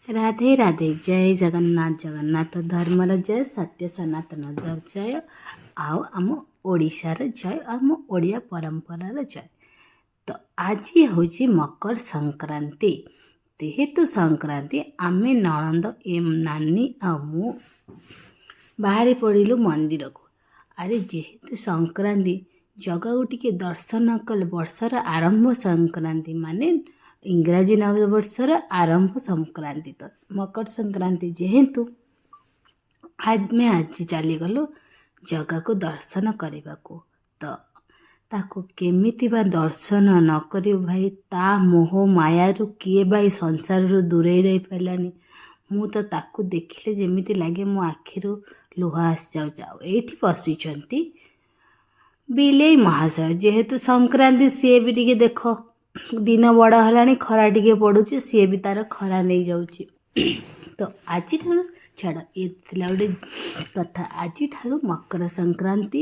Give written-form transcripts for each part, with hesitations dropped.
राधे राधे जय जगन्नाथ जगन्नाथ धर्मर जय सत्य सनातन जय आओ आम ओडिशार जय आम ओडिया परंपरार जय। तो आज हूँ मकर संक्रांति। जेहेतु संक्रांति आमे नणंद एम नानी आमु बाहरी पड़िलु मंदिर को। अरे जेहेतु संक्रांति जगह को टिके दर्शन कले वर्षर आरंभ संक्रांति माने इंग्राजी नववर्षर आरंभ संक्रांति। तो मकर संक्रांति जेहेतु आज चलीगलु जगह को दर्शन करने को। तो ताको केमिति बा दर्शन न करियो भाई ता मोह मायारू किए भाई संसार रू दूरे रही पारानी। मु तो ताको देखिले जेमिति लागे मो आखिरु लुह आसी जाऊ। एठी बसिचंती बिले महाशय जेहेतु संक्रांति सी भी टिके देख दिन बड़ है खरा टिके पड़ुची सी भी तार खरा नहीं जाऊँगी। तो आज छाड़ ये गोटे कथा आज मकर संक्रांति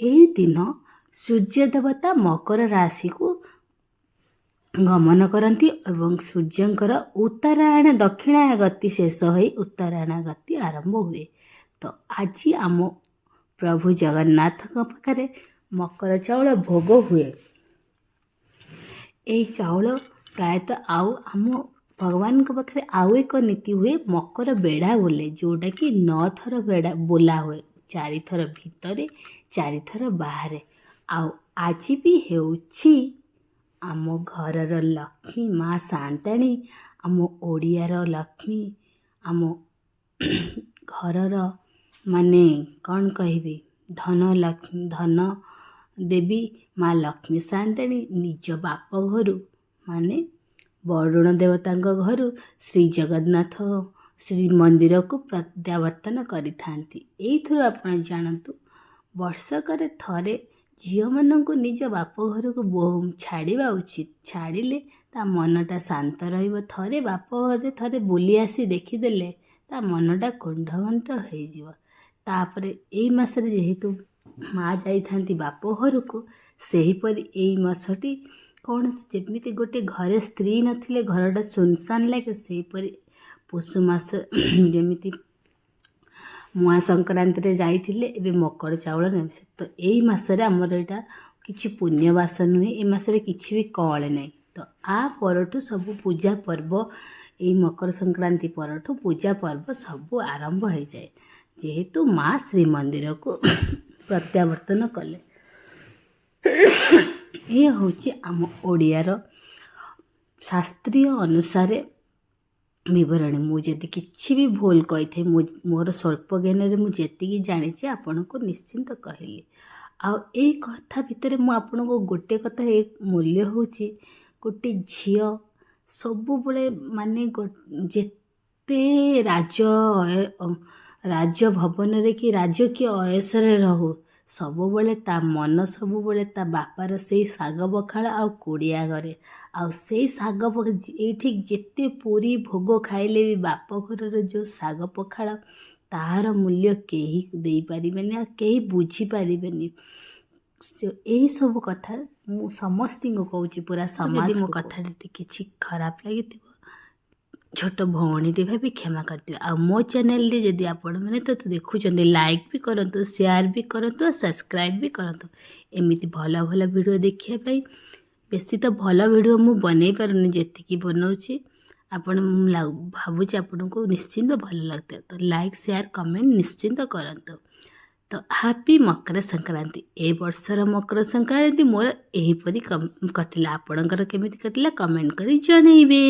यही दिन सूर्य देवता मकर राशि को गमन करती एवं सूर्यंकर उत्तरायण दक्षिणायन गति शेष हो उत्तरायण गति आरंभ हुए। तो आज आम प्रभु जगन्नाथ पाखे मकर चाउल भोग हुए। यही चाउल प्रायतः आम भगवान के पाखे आउ एक नीति हुए मकर बेढ़ा बोले जोटा कि 9 थर बेढ़ा बोला हुए 4 थर भितर 4 थर बाहर। आज भी हेउछि आम घरर लक्ष्मी माँ सांताणी आम ओडियार लक्ष्मी आम घरर माने कौन कहबी धन लक्ष्मी धन देवी माँ लक्ष्मी सांताणी निज बाप घर माने वरुण देवता घर श्री जगन्नाथ श्री मंदिर को प्रत्यावर्तन करिथांती। एइथुरु आपण जानतु वर्षकर थरे झील मानक निज बाप घर को छाड़ा उचित। छाड़िले ता मनटा शांत रहिबो। थरे बाप घर थरे बुली आसी देखीदेले ता मनटा कुंडवंत हो। तापरे एई मासरे जेहेतु माँ जाइथांती बाप घर को सेहीपरि एई मासटी कौन जमीती गोटे घरे स्त्री नथिले घरटा सुनसान लगे सेहीपरि पुष मास जमीती मुआ संक्रांति रे जाइथिले एबे मकर चाउल नेबे। तो एई मासरे हमर एटा किछि पुण्यवास नुहे ए मासरे किछि भी कळे नै। तो आ परठु सब पूजा पर्व एई मकर संक्रांति परठु पूजा पर्व सब आरंभ हो जाए जेहेतु माँ श्री मंदिर को प्रत्यावर्तन कले। ये हूँ आम ओडियार शास्त्रीय अनुसार विवरणी। मुझे किसी भी भूल कही मोर स्वल्प ज्ञान में मुझे जानी आपण को निश्चिंत कहली। आई कथा भितर मुझे को गोटे कथा एक मूल्य हूँ गोटे झील सब माने जेते राजभवन रे कि राजकीय अयसरे रहू सबुबले ता मन सबुबले ता बापार से शाग पखाड़ आ कोड़िया घरे से शाग ये जेते पूरी भोग खाइले भी बाप घर जो शाग पखाड़ तार मूल्य कहीं दे पारिबेनी आ कहीं बुझी पारिबेनी। यही सब कथा मु समस्त को कहूँ पूरा समाज मो कथा किसी खराब लगी छोट भौणीटे भाभी क्षमा करते। आ मो चैनल रे जदि आपण मैंने तो देखुं लाइक भी करंतु शेयर भी करंतु सब्सक्राइब भी करंतु एमिति भल भल वीडियो देखिए। बेसी तो भल वीडियो मु बनै पारुनी जेतिकी बनाऊँगी आपण भावुँ आपण को निश्चिंत भल लगता। तो लाइक शेयर कमेंट निश्चिंत करंतु। तो हैप्पी मकर संक्रांति। ए वर्षर मकर संक्रांति मोर एहीपरि कटिला। आपणकर केमिति कटिला कमेंट करी जणैबे।